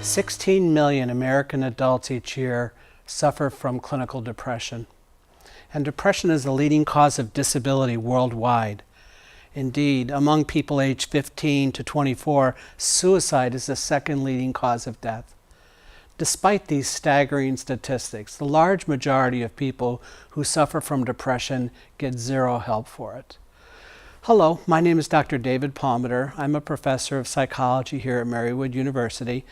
16 million American adults each year suffer from clinical depression. And depression is the leading cause of disability worldwide. Indeed, among people aged 15 to 24, suicide is the second leading cause of death. Despite these staggering statistics, the large majority of people who suffer from depression get zero help for it. Hello, my name is Dr. David Palmer. I'm a professor of psychology here at Marywood-University.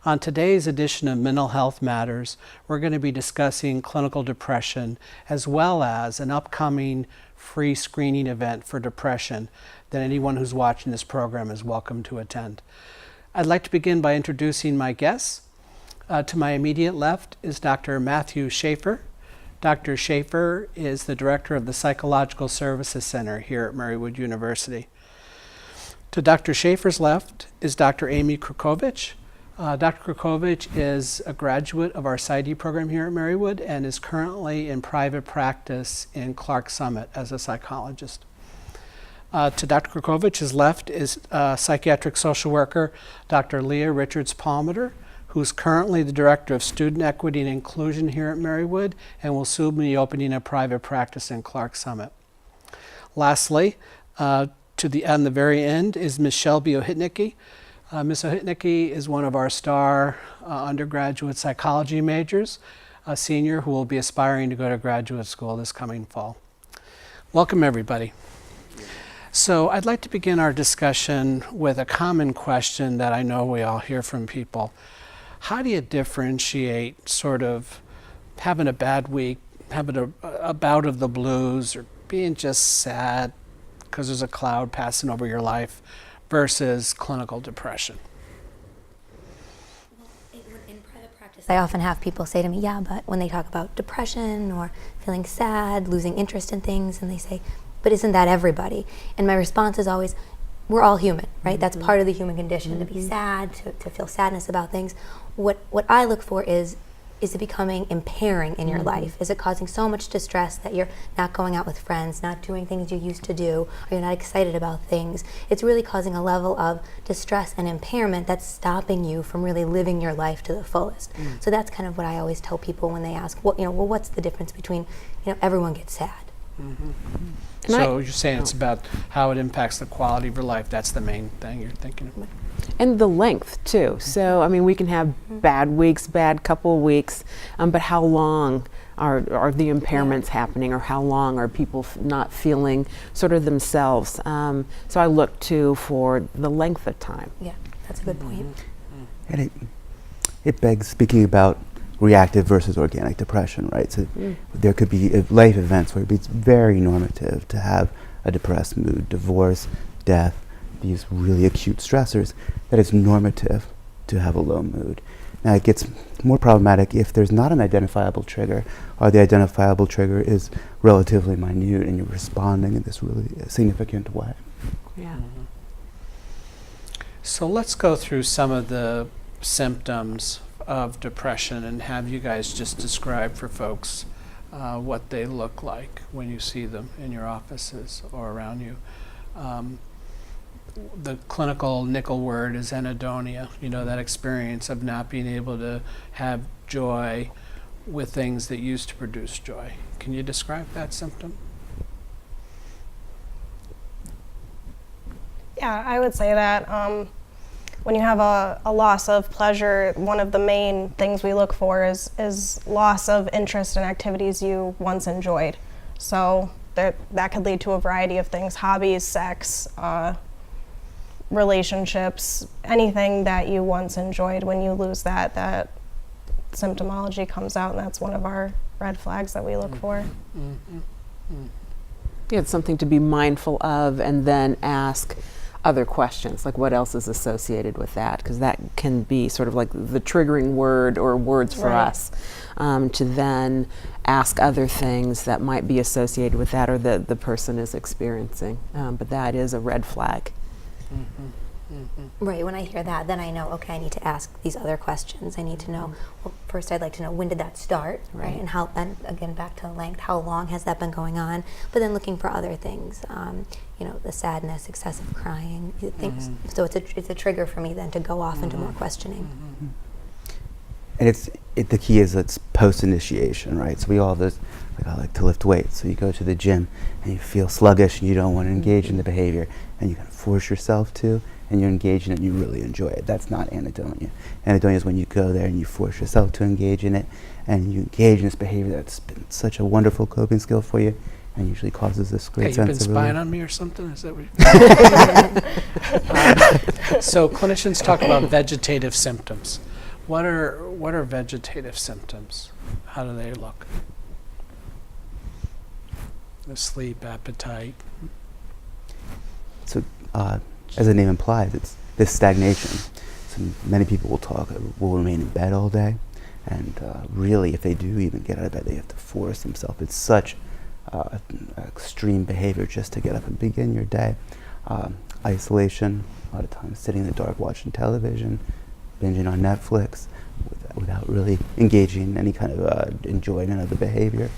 On today's edition of Mental Health Matters, we're going to be discussing clinical depression as well as an upcoming free screening event for depression that anyone who's watching this program is welcome to attend. I'd like to begin by introducing my guests. To my immediate left is Dr. Matthew Schaefer. Dr. Schaefer is the director of the Psychological Services Center here at Marywood-University. To Dr. Schaefer's left is Dr. Amy Krukovich. Dr. Krukovich is a graduate of our PsyD program here at Marywood and is currently in private practice in Clark Summit as a psychologist. To Dr. Krukovich's left is psychiatric social worker Dr. Leah Richards-Palmer, who's currently the Director of Student Equity and Inclusion here at Marywood and will soon be opening a private practice in Clark Summit. Lastly, on the very end is Ms. Shelby Ohitnicki. Ms. Ohitnicki is one of our star undergraduate psychology majors, a senior who will be aspiring to go to graduate school this coming fall. Welcome, everybody. So I'd like to begin our discussion with a common question that I know we all hear from people. How do you differentiate sort of having a bad week, having a bout of the blues, or being just sad because there's a cloud passing over your life versus clinical depression? Well, in private practice, I often have people say to me, yeah, but when they talk about depression or feeling sad, losing interest in things, and they say, but isn't that everybody? And my response is always, we're all human, right? That's part of the human condition, to be sad, to feel sadness about things. What I look for is it becoming impairing in your life? Is it causing so much distress that you're not going out with friends, not doing things you used to do, or you're not excited about things? It's really causing a level of distress and impairment that's stopping you from really living your life to the fullest. So that's kind of what I always tell people when they ask, well, what's the difference between, everyone gets sad. So you're saying it's about how it impacts the quality of your life. That's the main thing you're thinking of. And the length too. So we can have bad weeks, bad couple of weeks, but how long are the impairments happening, or how long are people not feeling sort of themselves? So I look for the length of time. Yeah, that's a good point. And it begs speaking about reactive versus organic depression, right? So there could be life events where it's very normative to have a depressed mood, divorce, death, these really acute stressors, that it's normative to have a low mood. Now it gets more problematic if there's not an identifiable trigger, or the identifiable trigger is relatively minute and you're responding in this really significant way. Yeah. So let's go through some of the symptoms of depression and have you guys just describe for folks what they look like when you see them in your offices or around you. The clinical nickel word is anhedonia, that experience of not being able to have joy with things that used to produce joy. Can you describe that symptom? Yeah, I would say that when you have a loss of pleasure, one of the main things we look for is loss of interest in activities you once enjoyed. So that could lead to a variety of things: hobbies, sex, relationships, anything that you once enjoyed. When you lose that symptomology comes out, and that's one of our red flags that we look for. Yeah, it's something to be mindful of, and then ask other questions, like what else is associated with that, because that can be sort of like the triggering word or words for us, to then ask other things that might be associated with that or that the person is experiencing. But that is a red flag. Right, when I hear that, then I know, okay, I need to ask these other questions. I need to know, well, first I'd like to know, when did that start, right? And how, and again, back to length, how long has that been going on? But then looking for other things, the sadness, excessive crying, things. So it's a trigger for me then to go off into more questioning. And the key is it's post-initiation, right? So we all have those, like I like to lift weights. So you go to the gym and you feel sluggish and you don't want to engage in the behavior, and you kind of force yourself to, and you're engaged in it and you really enjoy it. That's not anhedonia. Anhedonia is when you go there and you force yourself to engage in it, and you engage in this behavior that's been such a wonderful coping skill for you, and usually causes this great Hey, you've been sense of spying relief. on me or something? Is that what so clinicians talk about vegetative symptoms. What are vegetative symptoms? How do they look? The sleep, appetite. So, as the name implies, it's this stagnation. So many people will remain in bed all day, and really, if they do even get out of bed, they have to force themselves. It's such extreme behavior just to get up and begin your day. Isolation, a lot of times sitting in the dark watching television, binging on Netflix, without really engaging in any kind of enjoyment of the behavior.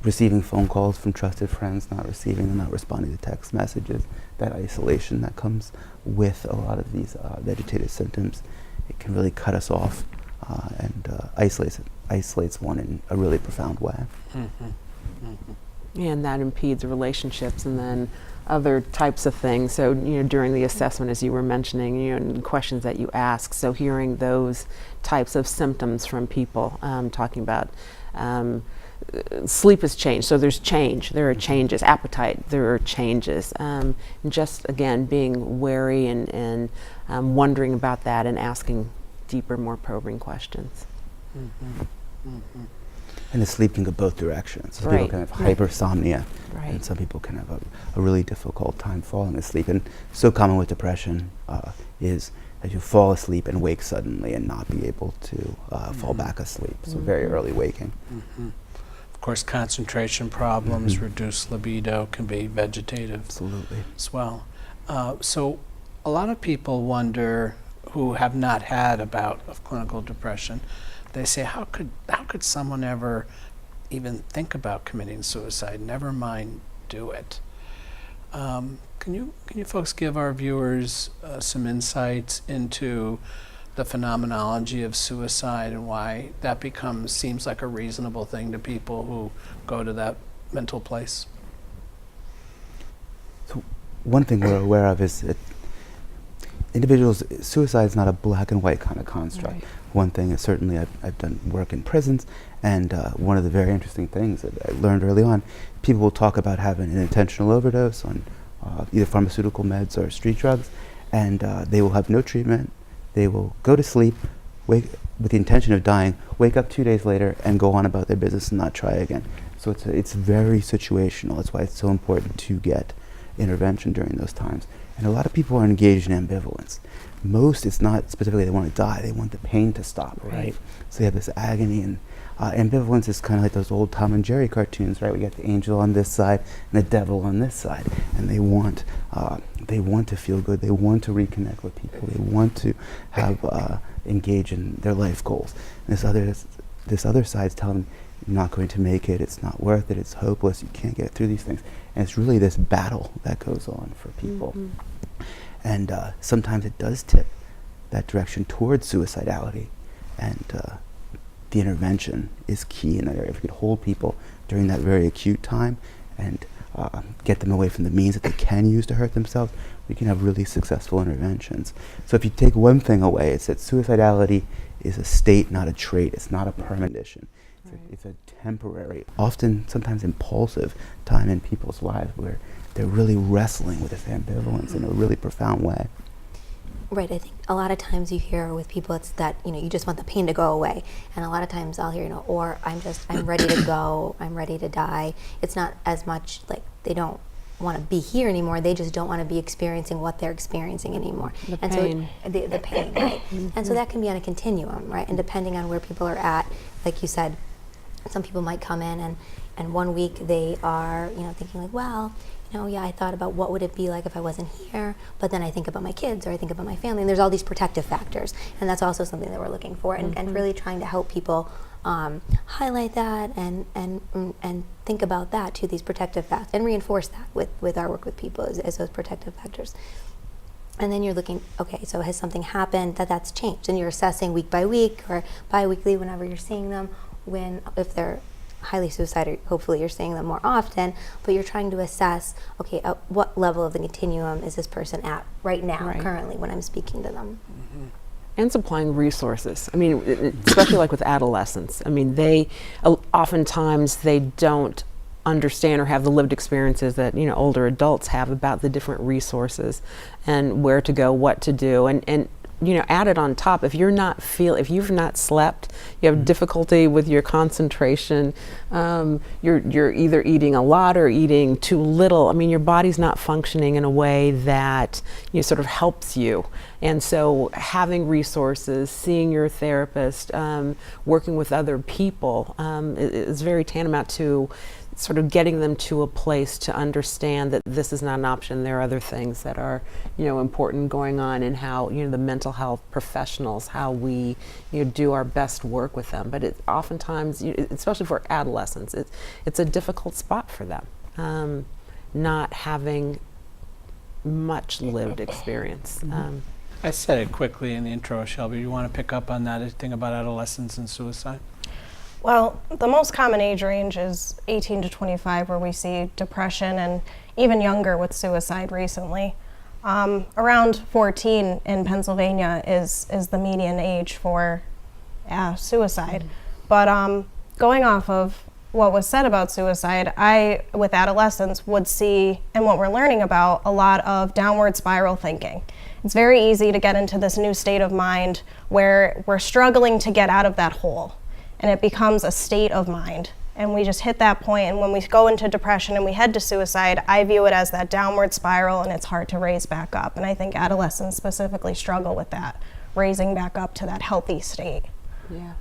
Receiving phone calls from trusted friends, not receiving them, not responding to text messages, that isolation that comes with a lot of these vegetative symptoms, it can really cut us off and isolates one in a really profound way. And that impedes relationships, and then other types of things. So, during the assessment, as you were mentioning, and questions that you ask, so hearing those types of symptoms from people, talking about sleep has changed, so there's change, there are changes, appetite, there are changes. And just, again, being wary and wondering about that and asking deeper, more probing questions. And the sleep can go both directions. Some Right. people can have hypersomnia, Right. and some people can have a really difficult time falling asleep. And so common with depression is that you fall asleep and wake suddenly and not be able to fall back asleep. So very early waking. Of course, concentration problems, reduced libido can be vegetative Absolutely. as well. So a lot of people wonder, who have not had a bout of clinical depression, they say, how could someone ever even think about committing suicide, never mind do it? Can you folks give our viewers some insights into the phenomenology of suicide and why that seems like a reasonable thing to people who go to that mental place? So one thing we're aware of is that suicide is not a black and white kind of construct. Right. One thing is certainly I've done work in prisons, and one of the very interesting things that I learned early on, people will talk about having an intentional overdose on either pharmaceutical meds or street drugs, and they will have no treatment. They will go to sleep, wake with the intention of dying, wake up 2 days later, and go on about their business and not try again. So it's very situational. That's why it's so important to get intervention during those times. And a lot of people are engaged in ambivalence. Most, it's not specifically they want to die, they want the pain to stop, right? So they have this agony, and ambivalence is kind of like those old Tom and Jerry cartoons, right? We got the angel on this side and the devil on this side, and they want to feel good, they want to reconnect with people, they want to have engage in their life goals. And this other side's telling them, you're not going to make it, it's not worth it, it's hopeless, you can't get through these things. And it's really this battle that goes on for people. And sometimes it does tip that direction towards suicidality. And the intervention is key in that area. If we could hold people during that very acute time and get them away from the means that they can use to hurt themselves, we can have really successful interventions. So if you take one thing away, it's that suicidality is a state, not a trait. It's not a permanent condition. It's a temporary, often sometimes impulsive time in people's lives where they're really wrestling with this ambivalence in a really profound way. Right, I think a lot of times you hear with people it's that, you just want the pain to go away. And a lot of times I'll hear, or I'm ready to go, I'm ready to die. It's not as much like they don't want to be here anymore, they just don't want to be experiencing what they're experiencing anymore. The and pain. So the pain, right? And so that can be on a continuum, right? And depending on where people are at, like you said, some people might come in and 1 week they are, thinking like, well, yeah, I thought about what would it be like if I wasn't here, but then I think about my kids or I think about my family, and there's all these protective factors, and that's also something that we're looking for, and really trying to help people highlight that and think about that too, these protective factors, and reinforce that with our work with people as those protective factors. And then you're looking, okay, so has something happened that's changed? And you're assessing week by week or bi-weekly whenever you're seeing them. If they're highly suicidal, hopefully you're seeing them more often, but you're trying to assess, okay, at what level of the continuum is this person at right now, currently, when I'm speaking to them. And supplying resources. I mean, especially like with adolescents. I mean, oftentimes they don't understand or have the lived experiences that older adults have about the different resources and where to go, what to do, and added on top, if you've not slept, you have difficulty with your concentration, you're either eating a lot or eating too little. I mean, your body's not functioning in a way that sort of helps you. And so having resources, seeing your therapist, working with other people is very tantamount to sort of getting them to a place to understand that this is not an option. There are other things that are, important going on, and how, the mental health professionals, how we, do our best work with them. But it oftentimes, especially for adolescents, it's a difficult spot for them, not having much lived experience. I said it quickly in the intro, Shelby. You want to pick up on that thing about adolescence and suicide? Well, the most common age range is 18 to 25, where we see depression, and even younger with suicide recently. Around 14 in Pennsylvania is the median age for suicide. But going off of what was said about suicide, with adolescents, would see, and what we're learning about, a lot of downward spiral thinking. It's very easy to get into this new state of mind where we're struggling to get out of that hole. And it becomes a state of mind. And we just hit that point, and when we go into depression and we head to suicide, I view it as that downward spiral, and it's hard to raise back up. And I think adolescents specifically struggle with that, raising back up to that healthy state. Yeah.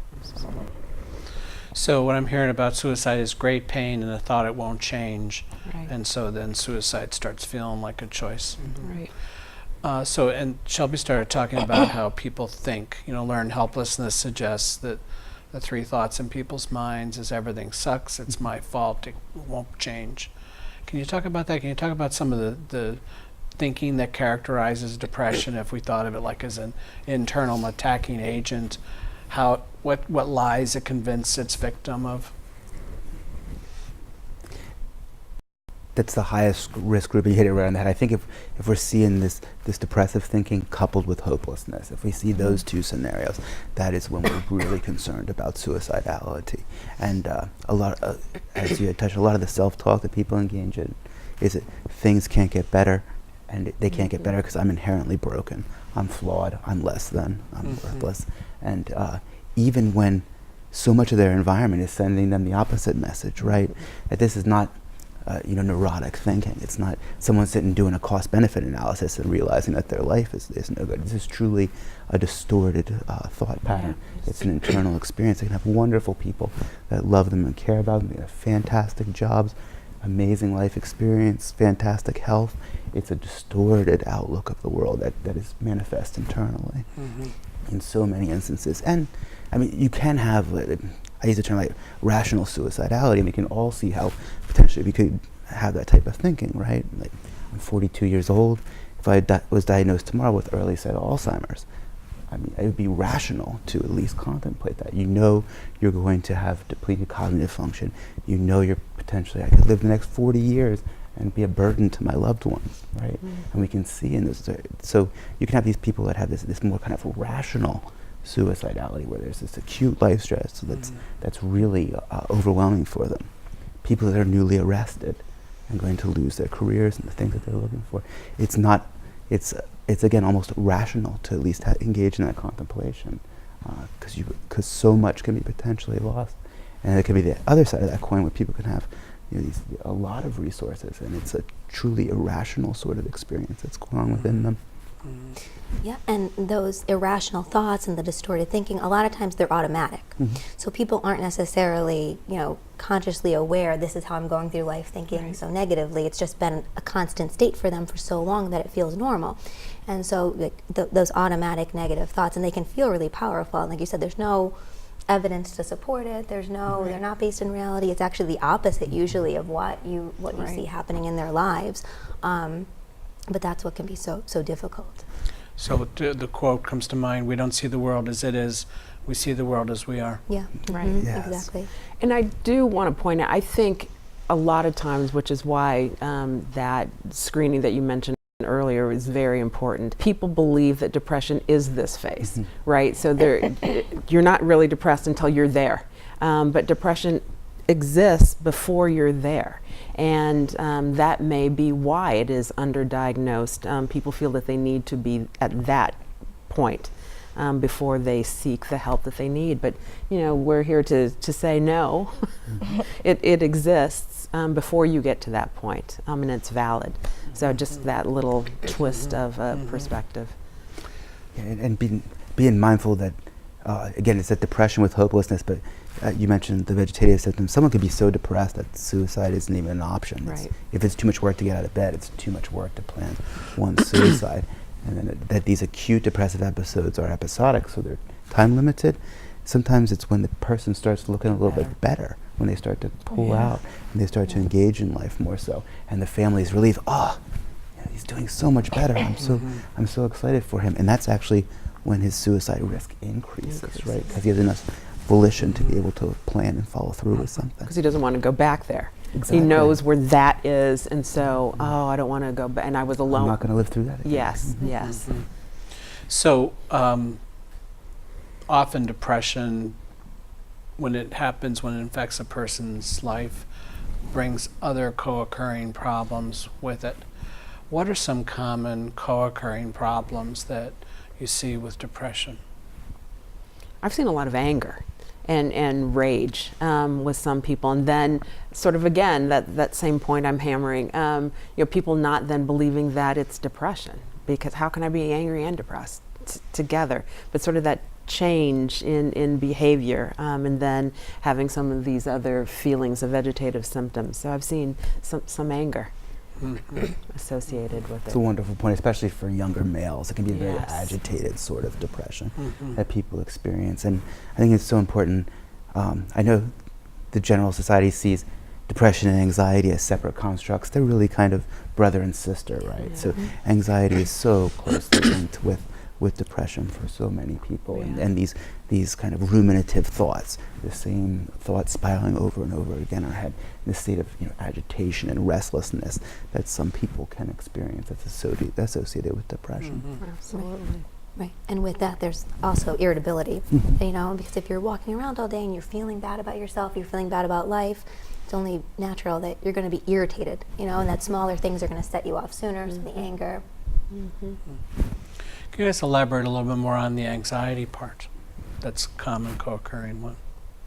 So what I'm hearing about suicide is great pain and the thought it won't change. Right. And so then suicide starts feeling like a choice. Right. And Shelby started talking about how people think, learned helplessness suggests that the three thoughts in people's minds is everything sucks, it's my fault, it won't change. Can you talk about that? Can you talk about some of the thinking that characterizes depression, if we thought of it like as an internal attacking agent, what lies it convinces its victim of? That's the highest risk group. You hit it right on the head. I think if we're seeing this depressive thinking coupled with hopelessness, if we see those two scenarios, that is when we're really concerned about suicidality. And a lot, as you had touched, a lot of the self-talk that people engage in is that things can't get better, and they can't get better because I'm inherently broken, I'm flawed, I'm less than, I'm worthless. And even when so much of their environment is sending them the opposite message, right? That this is not neurotic thinking. It's not someone sitting doing a cost-benefit analysis and realizing that their life is no good. This is truly a distorted thought pattern. Yeah. It's an internal experience. They can have wonderful people that love them and care about them. They have fantastic jobs, amazing life experience, fantastic health. It's a distorted outlook of the world that is manifest internally in so many instances. And I mean, you can have, I use the term like rational suicidality, and we can all see how potentially we could have that type of thinking, right? Like, I'm 42 years old. If I was diagnosed tomorrow with early-stage Alzheimer's, I mean, it would be rational to at least contemplate that. You're going to have depleted cognitive function. You're potentially, I could live the next 40 years and be a burden to my loved ones, right? And we can see in this, so you can have these people that have this more kind of rational suicidality, where there's this acute life stress that's really overwhelming for them. People that are newly arrested and going to lose their careers and the things that they're looking for. It's again almost rational to at least engage in that contemplation, because so much can be potentially lost. And it could be the other side of that coin, where people can have a lot of resources, and it's a truly irrational sort of experience that's going on within them. Yeah, and those irrational thoughts and the distorted thinking, a lot of times they're automatic. So people aren't necessarily, consciously aware, this is how I'm going through life thinking so negatively. It's just been a constant state for them for so long that it feels normal. And so those automatic negative thoughts, and they can feel really powerful. And like you said, there's no evidence to support it. They're not based in reality. It's actually the opposite usually of what you see happening in their lives. But that's what can be so difficult. So the quote comes to mind, we don't see the world as it is, we see the world as we are. Yeah, Right. Yes. exactly. And I do want to point out, I think a lot of times, which is why that screening that you mentioned earlier is very important. People believe that depression is this phase, right? So you're not really depressed until you're there. But depression exists before you're there. And that may be why it is underdiagnosed. People feel that they need to be at that point before they seek the help that they need. But we're here to say no. It exists before you get to that point, and it's valid. So just that little twist of perspective. Yeah, and being mindful that, again, it's that depression with hopelessness, but you mentioned the vegetative symptoms. Someone could be so depressed that suicide isn't even an option. Right. If it's too much work to get out of bed, it's too much work to plan one's suicide. And then that these acute depressive episodes are episodic, so they're time limited. Sometimes it's when the person starts looking a little bit better, when they start to pull out and they start to engage in life more so, and the family's relieved. Oh, he's doing so much better. I'm so excited for him. And that's actually when his suicide risk increases, right? Because he has enough volition to be able to plan and follow through with something. Because he doesn't want to go back there. Exactly. He knows where that is, and so, I don't want to go back. And I was alone. I'm not going to live through that again. Yes, yes. So often depression, when it happens, when it infects a person's life, brings other co-occurring problems with it. What are some common co-occurring problems that you see with depression? I've seen a lot of anger and rage with some people, and then sort of again that same point I'm hammering. People not then believing that it's depression, because how can I be angry and depressed together? But sort of that change in behavior, and then having some of these other feelings of vegetative symptoms. So I've seen some anger associated with it. It's a wonderful point, especially for younger males. It can be a very Yes. agitated sort of depression that people experience. And I think it's so important. I know the general society sees depression and anxiety as separate constructs. They're really kind of brother and sister, right? So anxiety is so closely linked with depression for so many people, and these kind of ruminative thoughts, the same thoughts spiraling over and over again in our head, in this state of agitation and restlessness that some people can experience that's associated with depression. Absolutely. Right, and with that, there's also irritability. Because if you're walking around all day and you're feeling bad about yourself, you're feeling bad about life, it's only natural that you're going to be irritated. And that smaller things are going to set you off sooner. So the anger. Can you guys elaborate a little bit more on the anxiety part? That's a common co-occurring one.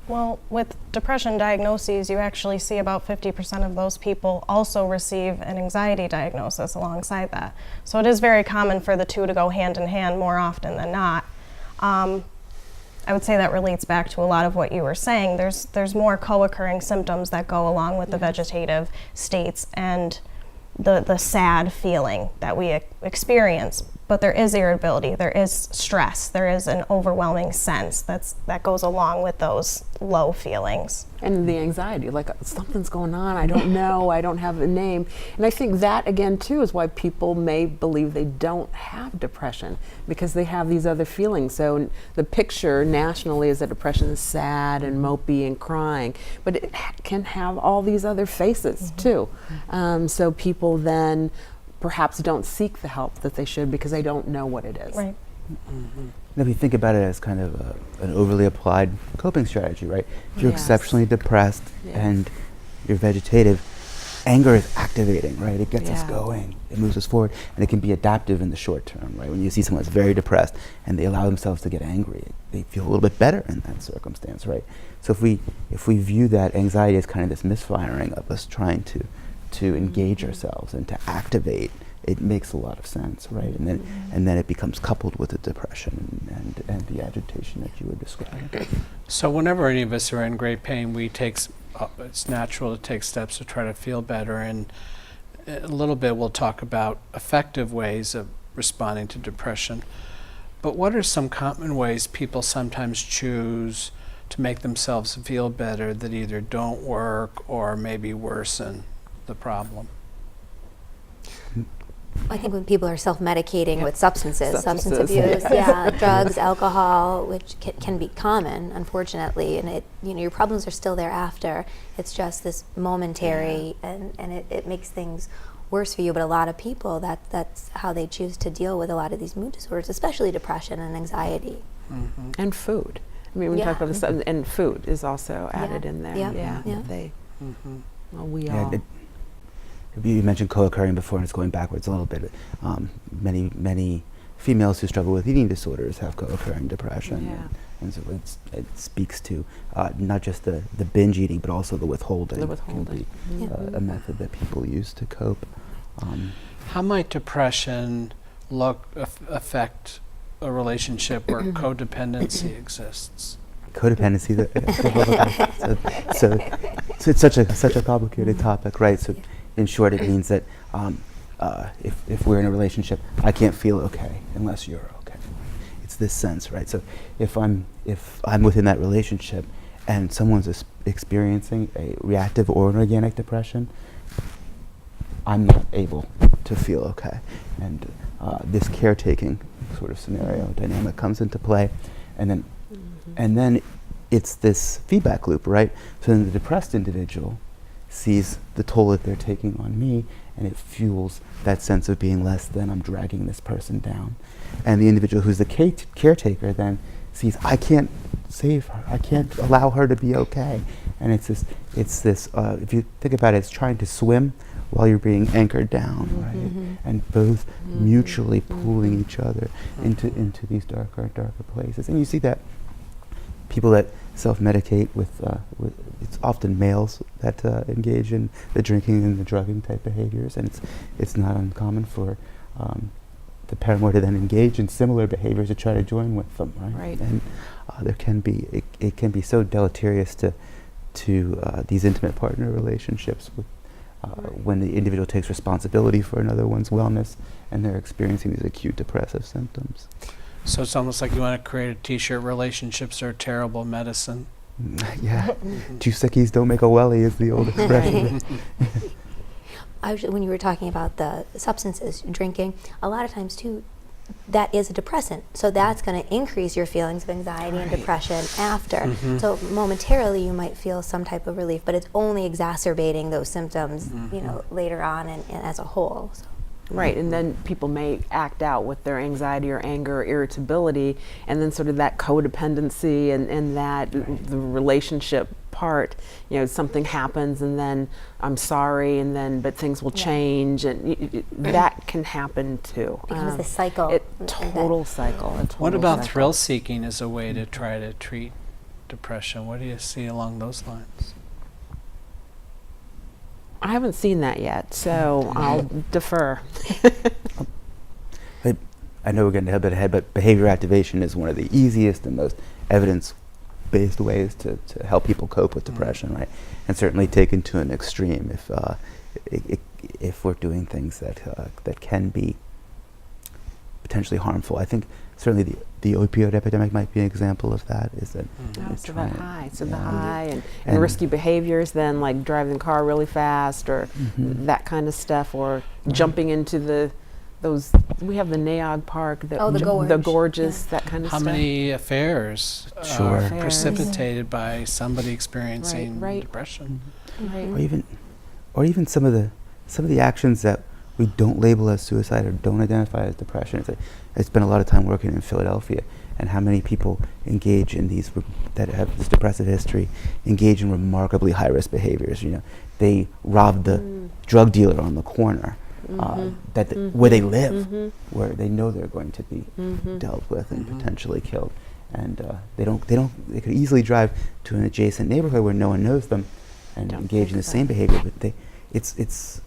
Well, with depression diagnoses, you actually see about 50% of those people also receive an anxiety diagnosis alongside that. So it is very common for the two to go hand in hand more often than not. I would say that relates back to a lot of what you were saying. There's more co-occurring symptoms that go along with the vegetative states and the sad feeling that we experience. But there is irritability, there is stress, there is an overwhelming sense that goes along with those low feelings. And the anxiety, like something's going on, I don't know, I don't have a name. And I think that again too is why people may believe they don't have depression, because they have these other feelings. So the picture nationally is that depression is sad and mopey and crying, but it can have all these other faces too. So people then perhaps don't seek the help that they should because they don't know what it is. Right. If you think about it as kind of an overly applied coping strategy, right? If you're exceptionally depressed and you're vegetative, anger is activating, right? It gets us going, it moves us forward, and it can be adaptive in the short term, right? When you see someone that's very depressed and they allow themselves to get angry, they feel a little bit better in that circumstance, right? So if we view that anxiety as kind of this misfiring of us trying to engage ourselves and to activate, it makes a lot of sense, right? And then it becomes coupled with the depression and the agitation that you were describing. So whenever any of us are in great pain, it's natural to take steps to try to feel better. And a little bit we'll talk about effective ways of responding to depression. But what are some common ways people sometimes choose to make themselves feel better that either don't work or maybe worsen the problem? I think when people are self-medicating with substances, substance Substances. abuse, yeah, drugs, alcohol, which can be common, unfortunately, and your problems are still there after. It's just this momentary, and it makes things worse for you. But a lot of people, that's how they choose to deal with a lot of these mood disorders, especially depression and anxiety. And food. I mean, when we talk about the stuff, and food is also added in there. Yeah. They. Well, we Yeah, all. you mentioned co-occurring before, and it's going backwards a little bit. Many females who struggle with eating disorders have co-occurring depression, and so it speaks to not just the binge eating, but also the withholding. The withholding. Can be a method that people use to cope. How might depression affect a relationship where codependency exists? Codependency. So it's such a complicated topic, right? So, in short, it means that if we're in a relationship, I can't feel okay unless you're okay. It's this sense, right? So if I'm within that relationship and someone's experiencing a reactive or an organic depression, I'm not able to feel okay, and this caretaking sort of scenario dynamic comes into play, and then it's this feedback loop, right? So then the depressed individual sees the toll that they're taking on me, and it fuels that sense of being less than. I'm dragging this person down, and the individual who's the caretaker then sees, I can't save her, I can't allow her to be okay, and it's this. If you think about it, it's trying to swim while you're being anchored down, right? And both mutually pulling each other into these darker and darker places. And you see that people that self-medicate with it's often males that engage in the drinking and the drugging type behaviors, and it's not uncommon for the paramour to then engage in similar behaviors to try to join with them, right? And there can be it can be so deleterious to these intimate partner relationships with when the individual takes responsibility for another one's wellness and they're experiencing these acute depressive symptoms. So it's almost like you want to create a t-shirt, relationships are terrible medicine. Yeah, two sickies don't make a welly is the old expression. When you were talking about the substances, drinking, a lot of times too, that is a depressant. So that's going to increase your feelings of anxiety and depression after. So momentarily you might feel some type of relief, but it's only exacerbating those symptoms, later on and as a whole. So. Right, and then people may act out with their anxiety or anger or irritability, and then sort of that codependency and that the relationship part, something happens and then I'm sorry, and then but things will change, and that can happen too. Becomes the cycle. Total cycle. What about thrill seeking as a way to try to treat depression? What do you see along those lines? I haven't seen that yet, so I'll defer. I know we're getting a bit ahead, but behavior activation is one of the easiest and most evidence-based ways to help people cope with depression, right? And certainly taken to an extreme if we're doing things that can be potentially harmful. I think certainly the opioid epidemic might be an example of that. Is that So the high and risky behaviors, then like driving the car really fast or that kind of stuff, or jumping into those. We have the Naog Park, the gorges, that kind of How stuff. How many affairs are precipitated by somebody experiencing depression? Or even some of the actions that we don't label as suicide or don't identify as depression. I spent a lot of time working in Philadelphia, and how many people engage in these that have this depressive history engage in remarkably high-risk behaviors. They rob the drug dealer on the corner where they live, where they know they're going to be dealt with and potentially killed, and they could easily drive to an adjacent neighborhood where no one knows them and engage in the same behavior, but it's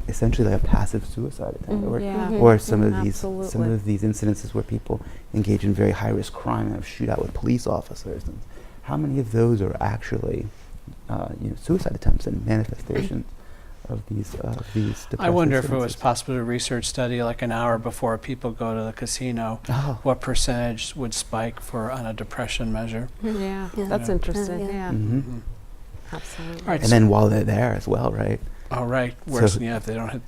essentially like a passive suicide attempt, or some of these incidences where people engage in very high risk crime and have shootout with police officers. And how many of those are actually suicide attempts and manifestations of these depressive I wonder if it incidences? was possible to research study like an hour before people go to the casino, what percentage would spike on a depression measure. That's interesting. Absolutely. Right, and then while they're there as well, right? Oh, right. Worse, yeah, if they don't hit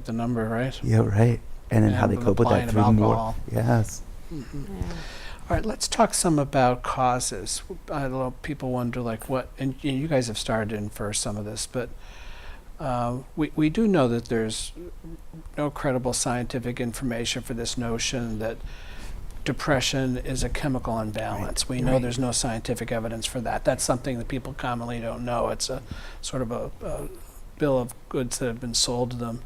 the number, right? Yeah, right. And then how they And cope with applying that of through more. alcohol. Yes. All right, let's talk some about causes. I know people wonder, like, what, and you guys have started to infer some of this, but we do know that there's no credible scientific information for this notion that depression is a chemical imbalance. We know there's no scientific evidence for that. That's something that people commonly don't know. It's a sort of a bill of goods that have been sold to them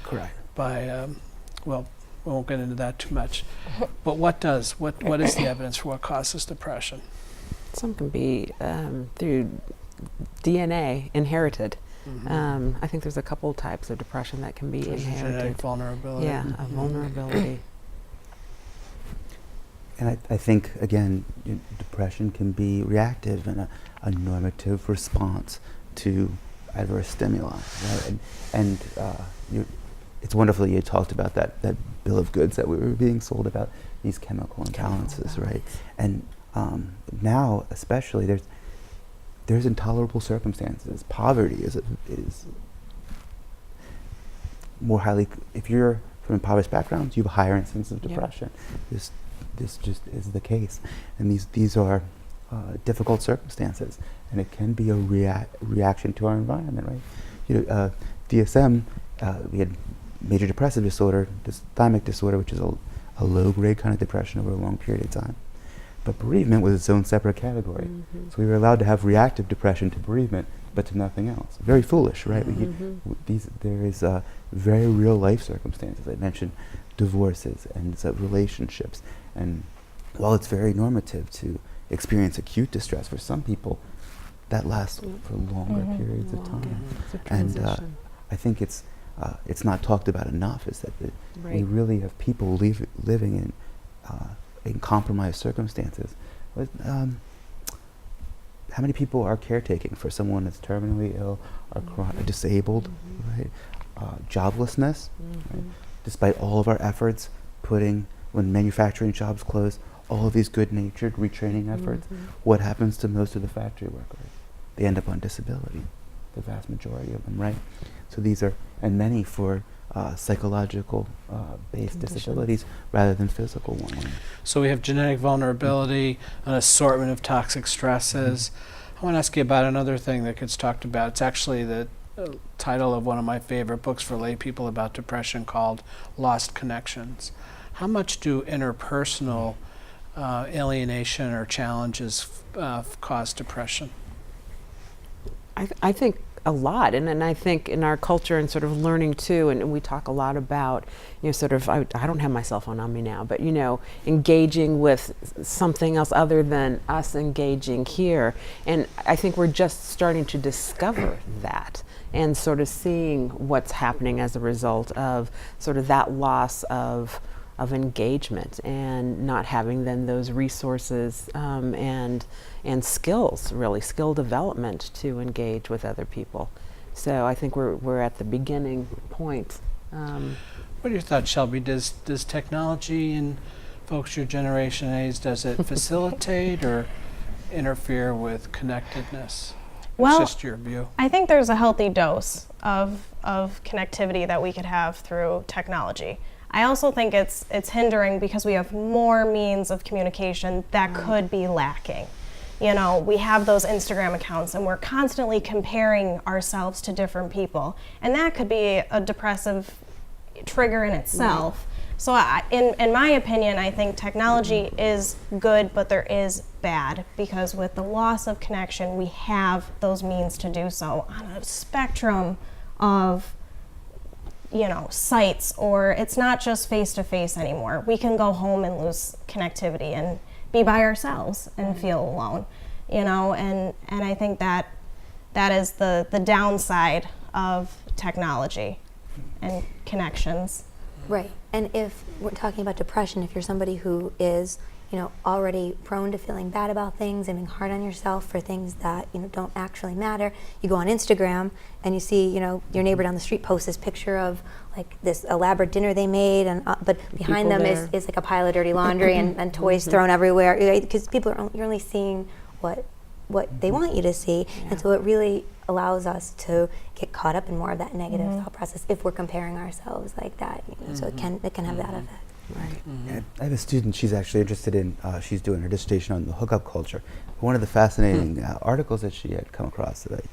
Correct. by, well, we won't get into that too much. But what is the evidence for what causes depression? Some can be through DNA, inherited. I think there's a couple types of depression that can be There's genetic inherited. vulnerability. Yeah, a vulnerability. And I think, again, depression can be reactive and a normative response to adverse stimuli, right? And it's wonderful you talked about that bill of goods that we were being sold about, these chemical imbalances, right? And now, especially, there's intolerable circumstances. Poverty is more highly, if you're from impoverished backgrounds, you have a higher incidence of depression. This just is the case. And these are difficult circumstances, and it can be a reaction to our environment, right? DSM, we had major depressive disorder, dysthymic disorder, which is a low-grade kind of depression over a long period of time. But bereavement was its own separate category. So we were allowed to have reactive depression to bereavement, but to nothing else. Very foolish, right? There is very real life circumstances. I mentioned divorces and relationships. And while it's very normative to experience acute distress, for some people, that lasts for longer periods of time. And I think it's not talked about enough, is that we really have people living in compromised circumstances. How many people are caretaking for someone that's terminally ill or disabled, right? Joblessness, right? Despite all of our efforts, when manufacturing jobs close, all of these good-natured retraining efforts, what happens to most of the factory workers? They end up on disability, the vast majority of them, right? So these are, and many for psychological based disabilities rather than physical ones. So we have genetic vulnerability, an assortment of toxic stresses. I want to ask you about another thing that gets talked about. It's actually the title of one of my favorite books for lay people about depression, called Lost Connections. How much do interpersonal alienation or challenges cause depression? I think a lot, and I think in our culture and sort of learning too, and we talk a lot about, sort of, I don't have my cell phone on me now, but engaging with something else other than us engaging here. And I think we're just starting to discover that and sort of seeing what's happening as a result of sort of that loss of engagement and not having then those resources and skills, really, skill development to engage with other people. So I think we're at the beginning point. What are your thoughts, Shelby? Does technology in folks your generation age, does it facilitate or interfere with connectedness? Well, It's just your view. I think there's a healthy dose of connectivity that we could have through technology. I also think it's hindering because we have more means of communication that could be lacking. We have those Instagram accounts and we're constantly comparing ourselves to different people, and that could be a depressive trigger in itself. So in my opinion, I think technology is good, but there is bad, because with the loss of connection, we have those means to do so on a spectrum of sites, or it's not just face-to-face anymore. We can go home and lose connectivity and be by ourselves and feel alone, and I think that is the downside of technology and connections. Right. And if we're talking about depression, if you're somebody who is, already prone to feeling bad about things and being hard on yourself for things that, don't actually matter, you go on Instagram and you see, your neighbor down the street posts this picture of like this elaborate dinner they made, and but behind them is like a pile of dirty laundry and toys thrown everywhere, because you're only seeing what they want you to see. And so it really allows us to get caught up in more of that negative thought process if we're comparing ourselves like that. You know, so it can have that effect. Right. And I have a student, she's actually interested in, she's doing her dissertation on the hookup culture. One of the fascinating articles that she had come across that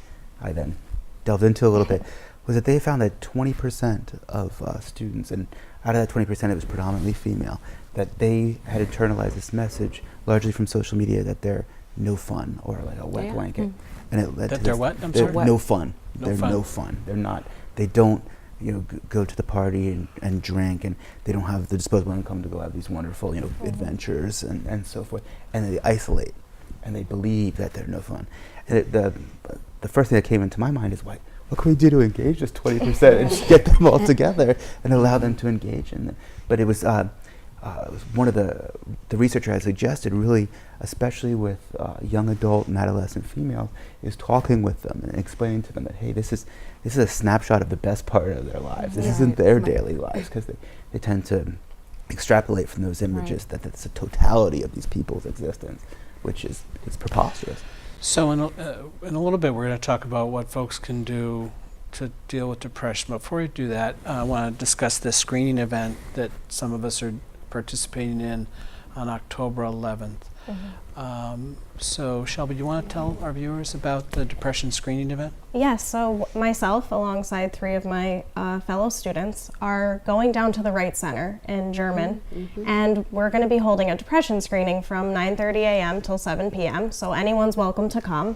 I then delved into a little bit was that they found that 20% of students, and out of that 20% it was predominantly female, that they had internalized this message largely from social media that they're no fun or like a wet blanket. And it led That to they're this, what? I'm they're sorry? no fun. No They're fun. no fun. They're not, they don't, you know, go to the party and drink, and they don't have the disposable income to go have these wonderful, you know, adventures and so forth. And they isolate, and they believe that they're no fun. And the first thing that came into my mind is, what can we do to engage this 20% and just get them all together and allow them to engage in it? But it was one of the researcher had suggested, really, especially with young adult and adolescent females, is talking with them and explaining to them that, hey, this is a snapshot of the best part of their lives. This isn't their daily lives, because they tend to extrapolate from those images that that's the totality of these people's existence, which is preposterous. So in a little bit, we're going to talk about what folks can do to deal with depression. But before we do that, I want to discuss this screening event that some of us are participating in on October 11th. So Shelby, do you want to tell our viewers about the depression screening event? Yes, so myself, alongside 3 of my fellow students, are going down to the Wright Center in German, and we're going to be holding a depression screening from 9:30 a.m. till 7 p.m., so anyone's welcome to come.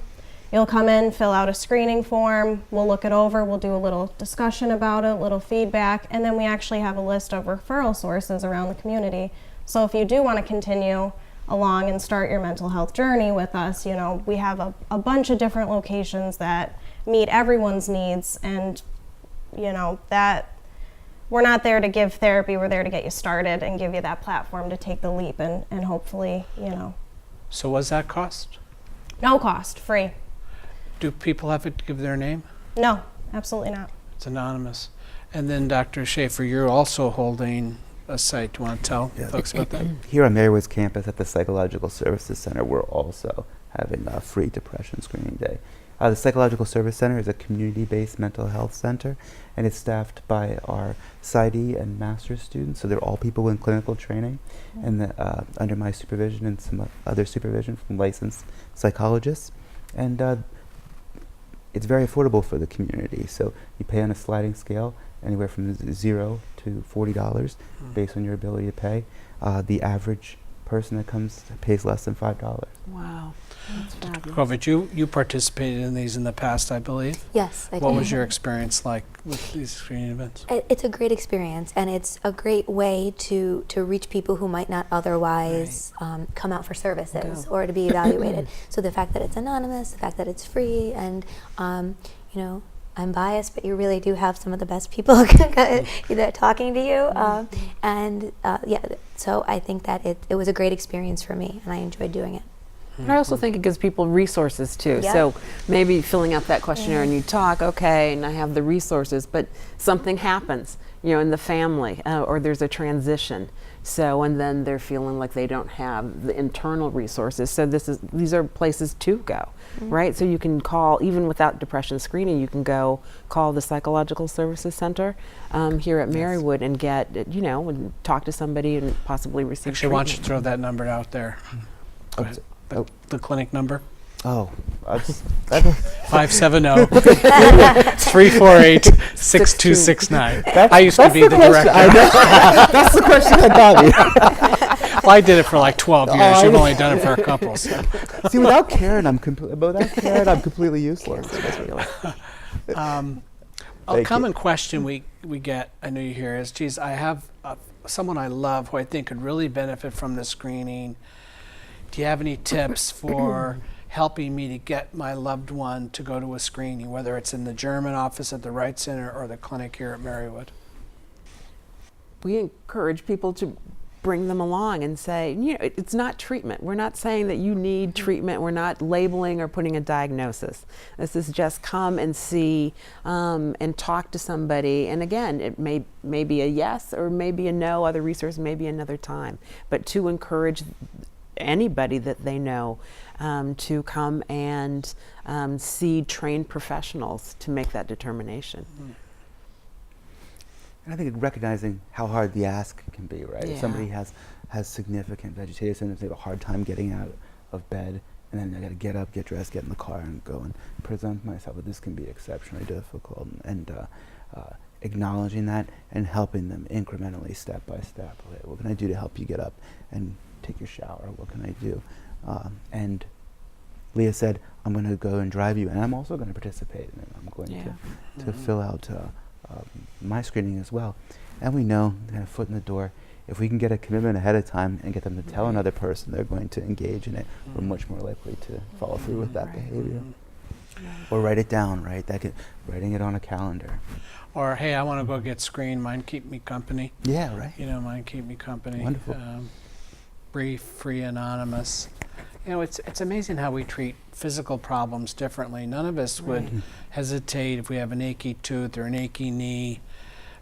You'll come in, fill out a screening form, we'll look it over, we'll do a little discussion about it, a little feedback, and then we actually have a list of referral sources around the community. So if you do want to continue along and start your mental health journey with us, you know, we have a bunch of different locations that meet everyone's needs, and you know, that we're not there to give therapy, we're there to get you started and give you that platform to take the leap and hopefully, you know. So what's that cost? No cost, free. Do people have to give their name? No, absolutely not. It's anonymous. And then Dr. Schaefer, you're also holding a site. Do you want to tell folks about that? Here on Marywood's campus at the Psychological Services Center, we're also having a free depression screening day. The Psychological Service Center is a community-based mental health center, and it's staffed by our PsyD and master's students, so they're all people in clinical training, and under my supervision and some other supervision from licensed psychologists. And it's very affordable for the community, so you pay on a sliding scale, anywhere from $0 to $40 based on your ability to pay. The average person that comes pays less than $5. Wow. That's fabulous. COVID, you participated in these in the past, I believe. Yes, I What did. was your experience like with these screening events? It's a great experience, and it's a great way to reach people who might not otherwise come out for services or to be evaluated. So the fact that it's anonymous, the fact that it's free, and you know, I'm biased, but you really do have some of the best people talking to you, yeah. So I think that it was a great experience for me, and I enjoyed doing it. But I also think it gives people resources too. Yeah. So maybe filling out that questionnaire and you talk, okay, and I have the resources, but something happens, you know, in the family, or there's a transition. So, and then they're feeling like they don't have the internal resources. So these are places to go, right? So you can call, even without depression screening, you can go call the Psychological Services Center here at Marywood and get, you know, and talk to somebody and possibly receive Actually, why don't you treatment. throw that number out there? Go ahead. The clinic number? Oh, 570-348-6269. I used to be the director. That's the question that got me. Well, I did it for like 12 years. You've only done it for a couple. So. See, without Karen, I'm completely useless. A Thank common question we get, I know you hear, is, geez, I have someone I love who I think could really benefit from the screening. Do you have any tips for helping me to get my loved one to go to a screening, whether it's in the German office at the Wright Center or the clinic here at Marywood? We encourage people to bring them along and say, you know, it's not treatment. We're not saying that you need treatment. We're not labeling or putting a diagnosis. This is just come and see and talk to somebody. And again, it may be a yes or maybe a no, other resource, maybe another time. But to encourage anybody that they know to come and see trained professionals to make that determination. And I think recognizing how hard the ask can be, right? Yeah. If somebody has significant vegetative symptoms, they have a hard time getting out of bed, and then I got to get up, get dressed, get in the car, and go and present myself. But this can be exceptionally difficult, and acknowledging that and helping them incrementally, step by step. Okay, what can I do to help you get up and take your shower? What can I do? And Leah said, I'm going to go and drive you, and I'm also going to participate in it. I'm going to fill out my screening as well. And we know, kind of foot in the door, if we can get a commitment ahead of time and get them to tell another person they're going to engage in it, we're much more likely to follow through with that behavior. Or write it down, right? Writing it on a calendar. Or, hey, I want to go get screened. Mind keep me company. Yeah, right. You know, mind keep me company. Wonderful. Brief, free, anonymous. You know, it's amazing how we treat physical problems differently. None of us would hesitate if we have an achy tooth or an achy knee,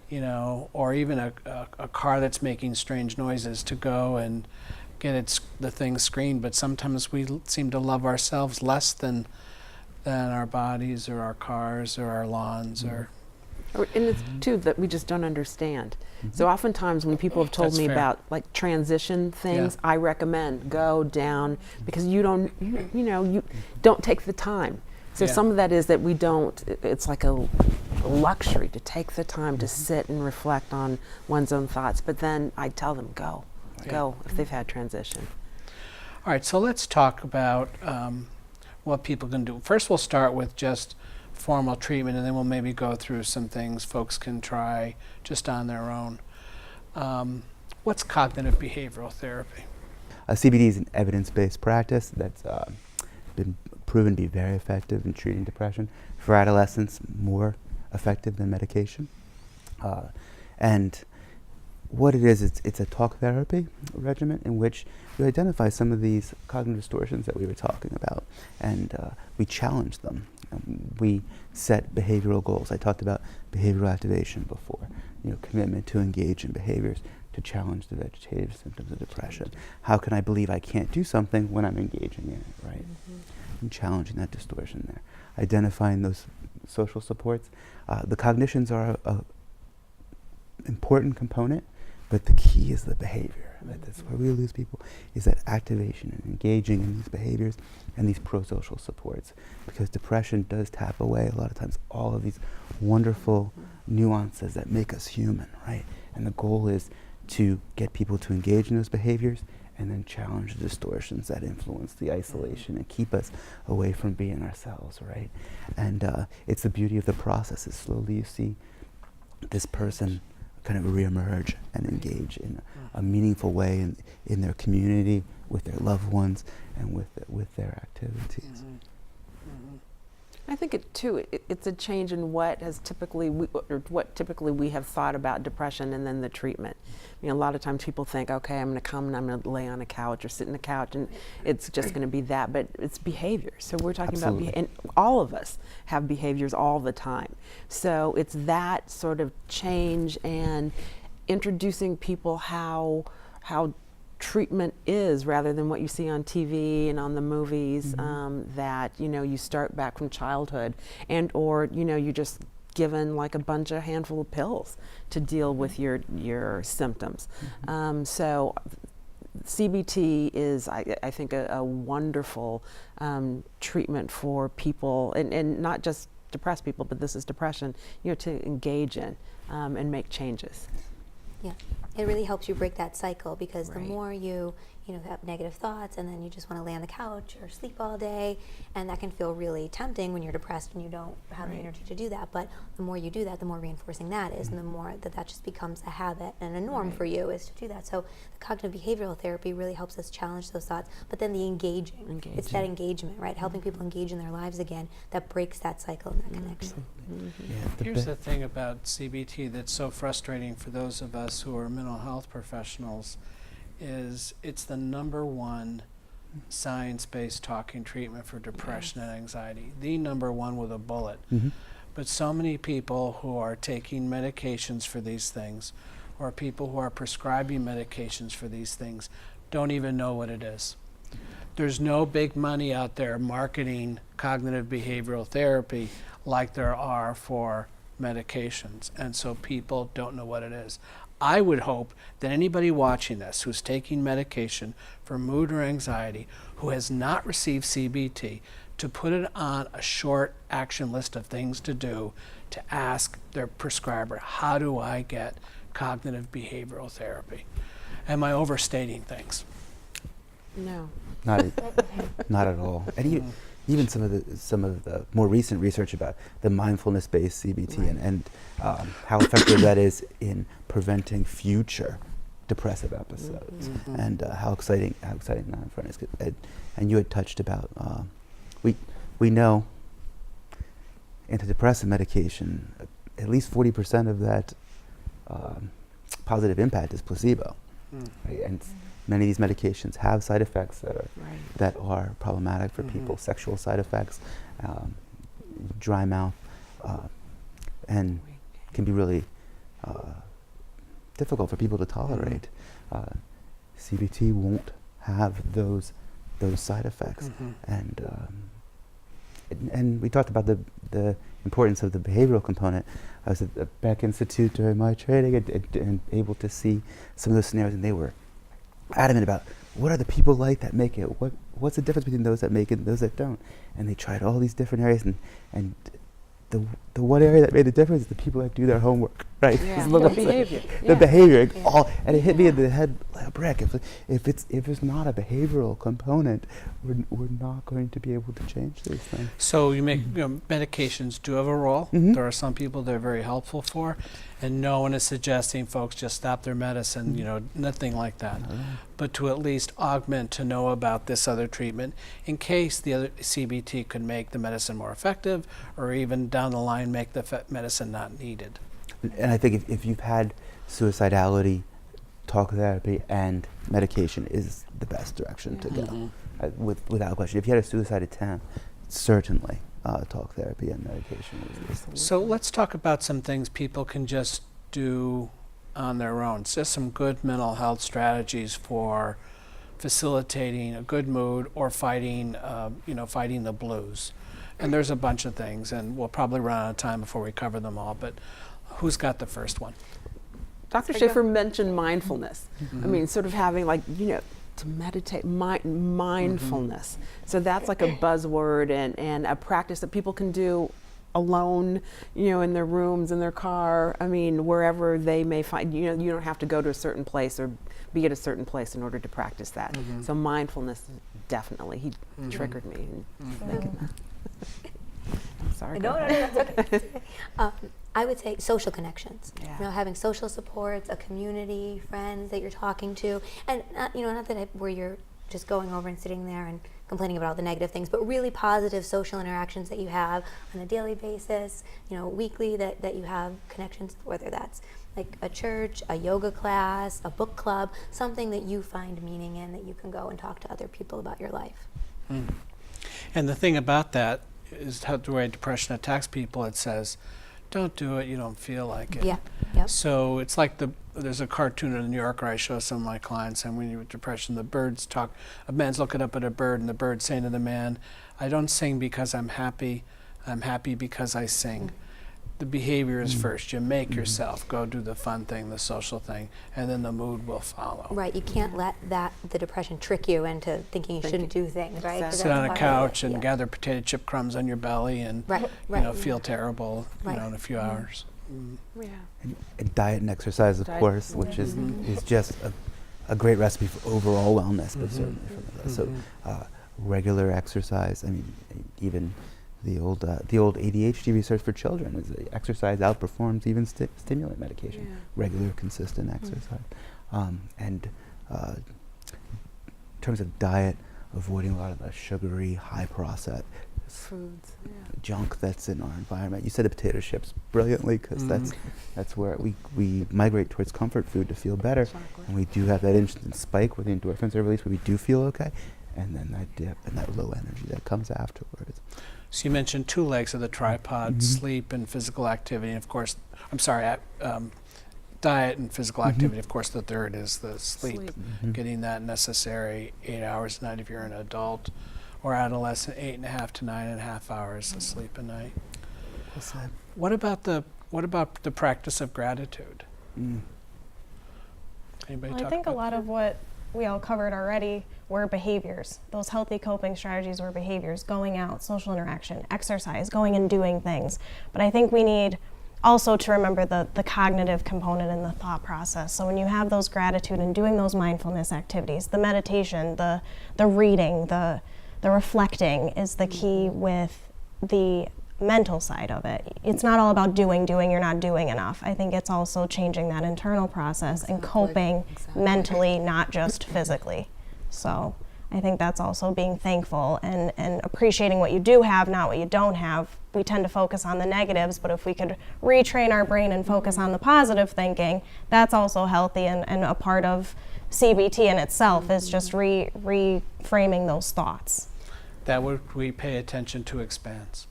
you know, or even a car that's making strange noises, to go and get the thing screened. But sometimes we seem to love ourselves less than our bodies or our cars or our lawns or. And it's too that we just don't understand. So oftentimes when people have told That's me fair. about like transition things, I recommend go down, because you don't take the time. So Yeah. some of that is that we don't, it's like a luxury to take the time to sit and reflect on one's own thoughts. But then I tell them go if they've had transition. All right, so let's talk about what people can do. First, we'll start with just formal treatment, and then we'll maybe go through some things folks can try just on their own. What's cognitive behavioral therapy? CBT is an evidence-based practice that's been proven to be very effective in treating depression. For adolescents, more effective than medication. And what it is, it's a talk therapy regimen in which you identify some of these cognitive distortions that we were talking about, and we challenge them. We set behavioral goals. I talked about behavioral activation before, commitment to engage in behaviors to challenge the vegetative symptoms of depression. How can I believe I can't do something when I'm engaging in it, right? And challenging that distortion there. Identifying those social supports. The cognitions are a important component, but the key is the behavior. That's where we lose people, is that activation and engaging in these behaviors and these pro-social supports. Because depression does tap away a lot of times all of these wonderful nuances that make us human, right? And the goal is to get people to engage in those behaviors and then challenge the distortions that influence the isolation and keep us away from being ourselves, right? And it's the beauty of the process, is slowly you see this person kind of reemerge and engage in a meaningful way in their community, with their loved ones, and with their activities. I think it's a change in what typically we have thought about depression and then the treatment. I mean, a lot of times people think, okay, I'm going to come and I'm going to lay on a couch or sit in a couch, and it's just going to be that. But it's behavior. So we're talking Absolutely. about, and all of us have behaviors all the time. So it's that sort of change and introducing people how treatment is, rather than what you see on TV and on the movies, that you start back from childhood, and or you're just given like a handful of pills to deal with your symptoms. So CBT is, I think, a wonderful treatment for people, and not just depressed people, but this is depression, to engage in and make changes. Yeah, it really helps you break that cycle, because the Right. more you have negative thoughts, and then you just want to lay on the couch or sleep all day, and that can feel really tempting when you're depressed and you don't have the energy to do that. But the more you do that, the more reinforcing that is, and the more that just becomes a habit and a norm for you is to do that. So the cognitive behavioral therapy really helps us challenge those thoughts. But then the engaging. It's that engagement, right? Helping people engage in their lives again, that breaks that cycle and that connection. Yeah, Here's the thing about CBT that's so frustrating for those of us who are mental health professionals, is it's the #1 science-based talking treatment for depression and anxiety. The #1 with a bullet. But so many people who are taking medications for these things, or people who are prescribing medications for these things, don't even know what it is. there's no big money out there marketing cognitive behavioral therapy like there are for medications, and so people don't know what it is. I would hope that anybody watching this who's taking medication for mood or anxiety who has not received CBT to put it on a short action list of things to do, to ask their prescriber, how do I get cognitive behavioral therapy? Am I overstating things? No. Not at all. And even some of the more recent research about the mindfulness-based CBT and how effective that is in preventing future depressive episodes, and how exciting that in front is. And you had touched about we know antidepressant medication, at least 40% of that positive impact is placebo, right? And many of these medications have side effects that are problematic for people, sexual side effects, dry mouth, and can be really difficult for people to tolerate. CBT won't have those side effects, and we talked about the importance of the behavioral component. I was at the Beck Institute during my training and able to see some of those scenarios, and they were adamant about what are the people like that make it, what's the difference between those that make it and those that don't, and they tried all these different areas, and the one area that made the difference is the people that do their homework, right? Yeah. The behavior. the behavior, and it hit me in the head like a brick. If it's not a behavioral component, we're not going to be able to change these things. So medications do have a role. There are some people they're very helpful for, and no one is suggesting folks just stop their medicine, nothing like that. But to at least augment, to know about this other treatment in case the other CBT could make the medicine more effective, or even down the line make the medicine not needed. And I think if you've had suicidality, talk therapy and medication is the best direction to go, without question. If you had a suicide attempt, certainly talk therapy and medication is So let's talk about some things people can just do on their own. It's just some good mental health strategies for facilitating a good mood or fighting the blues. And there's a bunch of things, and we'll probably run out of time before we cover them all, but who's got the first one? Dr. Schaefer mentioned mindfulness. I mean, sort of having to meditate, mindfulness. So that's like a buzzword and a practice that people can do alone, in their rooms, in their car, wherever they may find, you don't have to go to a certain place or be at a certain place in order to practice that. So mindfulness, definitely, he triggered me in thinking that. Sorry. No, that's okay. I would say social connections. Yeah. Having social supports, a community, friends that you're talking to, and not that where you're just going over and sitting there and complaining about all the negative things, but really positive social interactions that you have on a daily basis, weekly, that you have connections, whether that's like a church, a yoga class, a book club, something that you find meaning in, that you can go and talk to other people about your life. And the thing about that is how the way depression attacks people, it says, don't do it, you don't feel like it. Yeah. Yep. So it's like there's a cartoon in the New Yorker I show some of my clients, and when you're with depression, the birds talk, a man's looking up at a bird, and the bird's saying to the man, I don't sing because I'm happy because I sing. The behavior is first. You make yourself go do the fun thing, the social thing, and then the mood will follow. Right, you can't let the depression trick you into thinking you shouldn't do things, right? 'Cause Sit that's on a part of couch it. and gather potato chip crumbs on your belly and feel terrible in a few hours. Yeah. and diet and exercise, of course, which is just a great recipe for overall wellness, but certainly for that. So regular exercise. Even the old ADHD research for children is that exercise outperforms even stimulant medication. Yeah. Regular, consistent exercise, and in terms of diet, avoiding a lot of the sugary, high processed Foods. Yeah. junk that's in our environment. You said the potato chips brilliantly, because that's where we migrate towards comfort food to feel better, and we do have that instant spike where the endorphins are released, where we do feel okay, and then that dip and that low energy that comes afterwards. So you mentioned two legs of the tripod, sleep and physical activity. And of course, diet and physical activity. Of course, the third is the sleep. Mm-hmm. Getting that necessary 8 hours a night if you're an adult or adolescent, 8.5 to 9.5 hours of sleep a night. Well said. What about the practice of gratitude? Anybody Well, I talk think a about lot of what we all covered already were behaviors. Those healthy coping strategies were behaviors: going out, social interaction, exercise, going and doing things. But I think we need also to remember the cognitive component in the thought process. So when you have those gratitude and doing those mindfulness activities, the meditation, the reading, the reflecting is the key with the mental side of it. It's not all about doing, you're not doing enough. I think it's also changing that internal process and coping mentally, not just physically. So I think that's also being thankful and appreciating what you do have, not what you don't have. We tend to focus on the negatives, but if we could retrain our brain and focus on the positive thinking, that's also healthy, and a part of CBT in itself is just reframing those thoughts. that what we pay attention to expands.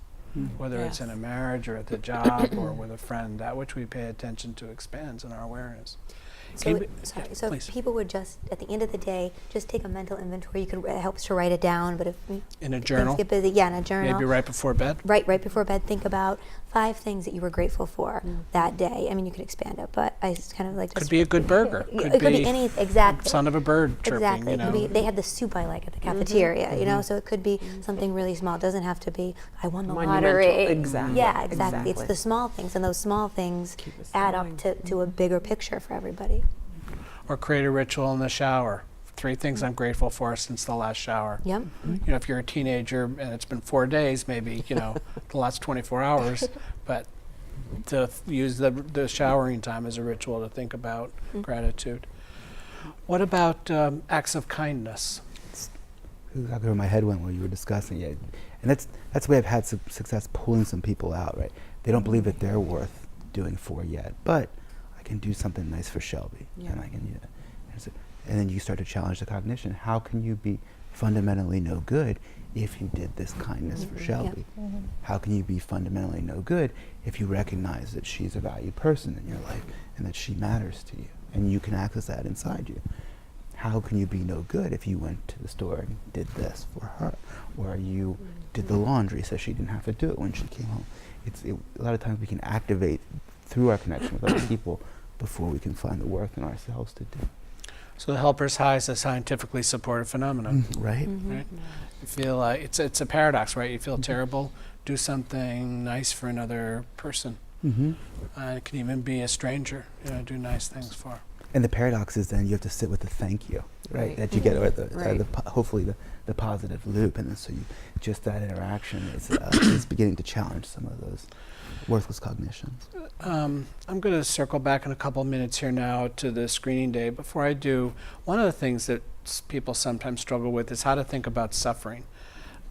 Whether it's in a marriage or at the job or with a friend, that which we pay attention to expands in our awareness. So, Yeah, please. if people would just, at the end of the day, just take a mental inventory. You could, it helps to write it down, but if In a things journal, get busy, in a journal. maybe right before bed. Right before bed, think about 5 things that you were grateful for that day. I mean, you could expand it, but I just kind of like Could be a good burger. It could be any, exactly. Son of a bird chirping, Exactly. you It know. could be, they had the soup I like at the cafeteria, you know, so it could be something really small. It doesn't have to be, I won the Monumental. lottery. Exactly. Yeah, exactly. It's Exactly. the small things, and those small things Keep us add going. up to a bigger picture for everybody. Or create a ritual in the shower. 3 things I'm grateful for since the last shower. Yep. You know, if you're a teenager and it's been 4 days, maybe, you know, the last 24 hours, but to use the showering time as a ritual to think about gratitude. What about acts of kindness? Exactly where my head went when you were discussing it, and that's the way I've had some success pulling some people out. Right, they don't believe that they're worth doing for yet, but I can do something nice for Shelby, Yeah. and I can, and then you start to challenge the cognition. How can you be fundamentally no good if you did this kindness for Shelby? How can you be fundamentally no good if you recognize that she's a valued person in your life and that she matters to you, and you can access that inside you? How can you be no good if you went to the store and did this for her, or you did the laundry so she didn't have to do it when she came home? A lot of times we can activate through our connection with other people before we can find the worth in ourselves to do. So the helper's high is a scientifically supported phenomenon. Right? Right? You feel like it's a paradox, right? You feel terrible, do something nice for another person. Mm-hmm. It can even be a stranger, you know, do nice things for. And the paradox is then you have to sit with the thank you, right? Right. That you get, or Right. hopefully the positive loop, and then so you just that interaction is beginning to challenge some of those worthless cognitions. I'm going to circle back in a couple minutes here now to the screening day. Before I do, one of the things that people sometimes struggle with is how to think about suffering.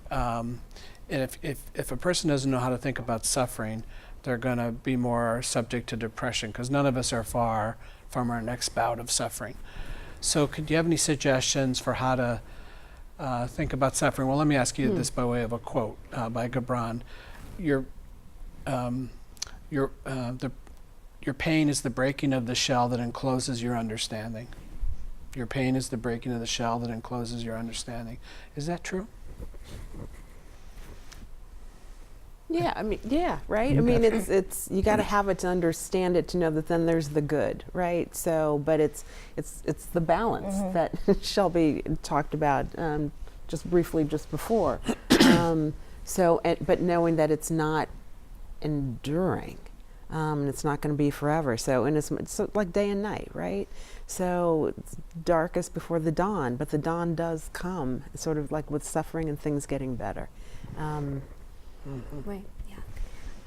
And if a person doesn't know how to think about suffering, they're going to be more subject to depression, because none of us are far from our next bout of suffering. So could you have any suggestions for how to think about suffering? Well, let me ask you this by way of a quote by Gibran. Your pain is the breaking of the shell that encloses your understanding. Your pain is the breaking of the shell that encloses your understanding. Is that true? Yeah, I mean, yeah, right? I mean, it's you got to have it to understand it, to know that then there's the good, right? So, but it's the balance that Shelby talked about just briefly just before. But knowing that it's not enduring, it's not going to be forever. So, and it's like day and night, right? So it's darkest before the dawn, but the dawn does come, sort of like with suffering and things getting better. Right, yeah.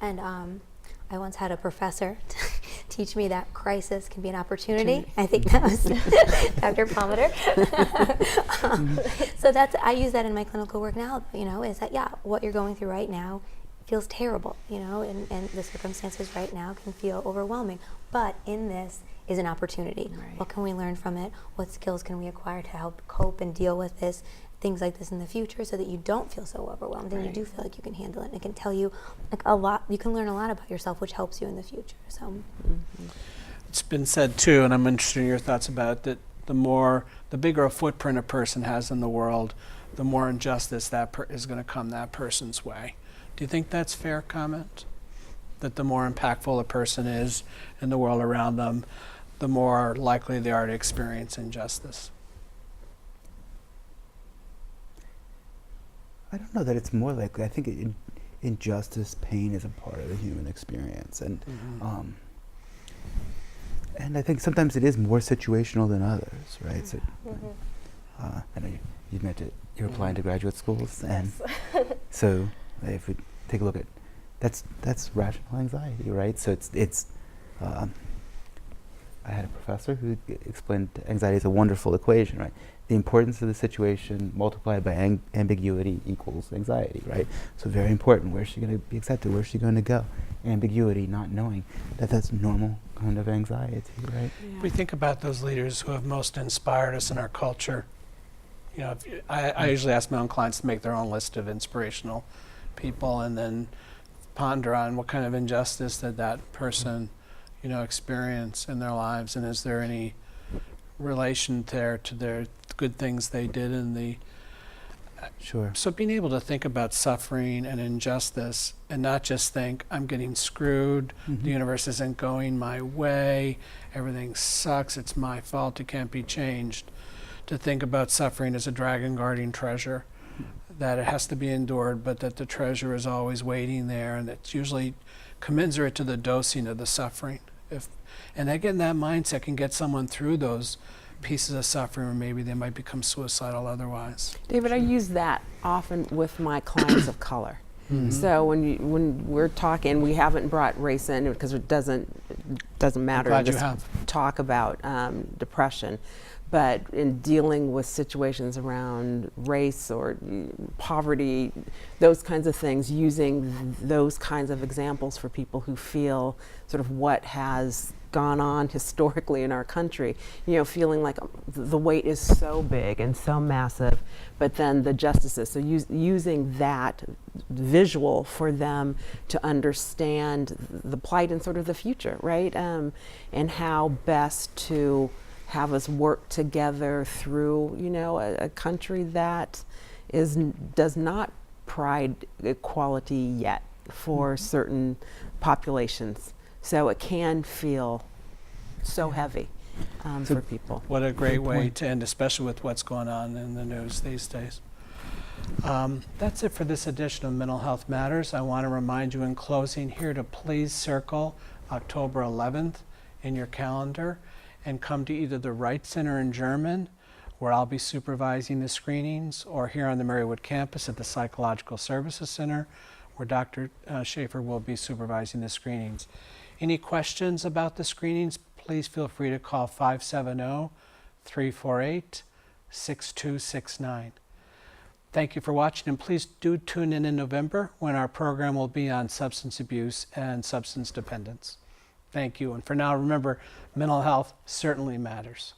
And I once had a professor teach me that crisis can be an opportunity. I think that was Dr. Palmer. So I use that in my clinical work now, you know, is that, what you're going through right now feels terrible, you know, and the circumstances right now can feel overwhelming. But in this is an opportunity. Right. What can we learn from it? What skills can we acquire to help cope and deal with this? Things like this in the future, so that you don't feel so overwhelmed and you do feel like you can handle it, and it can tell you like a lot. You can learn a lot about yourself, which helps you in the future. So It's been said too, and I'm interested in your thoughts about it, that the bigger a footprint a person has in the world, the more injustice is going to come that person's way. Do you think that's fair comment? That the more impactful a person is in the world around them, the more likely they are to experience injustice? I don't know that it's more likely. I think injustice, pain is a part of the human experience, and and I think sometimes it is more situational than others, right? So, I know you mentioned you're applying to graduate schools, and so if we take a look at that's rational anxiety, right? So it's I had a professor who explained anxiety as a wonderful equation, right? The importance of the situation multiplied by ambiguity equals anxiety, right? So very important. Where's she going to be accepted? Where's she going to go? Ambiguity, not knowing. That's normal kind of anxiety, right? Yeah. We think about those leaders who have most inspired us in our culture. You know, I usually ask my own clients to make their own list of inspirational people and then ponder on what kind of injustice did that person, you know, experience in their lives, and is there any relation there to their good things they did in the Sure. So being able to think about suffering and injustice and not just think, I'm getting screwed, the universe isn't going my way, everything sucks, it's my fault, it can't be changed. To think about suffering as a dragon guarding treasure, that it has to be endured, but that the treasure is always waiting there, and it's usually commensurate to the dosing of the suffering. And again, that mindset can get someone through those pieces of suffering, or maybe they might become suicidal otherwise. David, I use that often with my clients of color. So when we're talking, we haven't brought race in because it doesn't matter glad in you this have. talk about depression. But in dealing with situations around race or poverty, those kinds of things, using those kinds of examples for people who feel sort of what has gone on historically in our country, you know, feeling like the weight is so big and so massive, but then the justices, so using that visual for them to understand the plight and sort of the future, right? And how best to have us work together through, you know, a country that does not pride equality yet for certain populations. So it can feel so heavy for people. What a great way to end, especially with what's going on in the news these days. That's it for this edition of Mental Health Matters. I want to remind you in closing here to please circle October 11th in your calendar and come to either the Wright Center in German, where I'll be supervising the screenings, or here on the Marywood campus at the Psychological Services Center, where Dr. Schaefer will be supervising the screenings. Any questions about the screenings, please feel free to call 570-348-6269. Thank you for watching, and please do tune in November when our program will be on substance abuse and substance dependence. Thank you, and for now, remember, mental health certainly matters.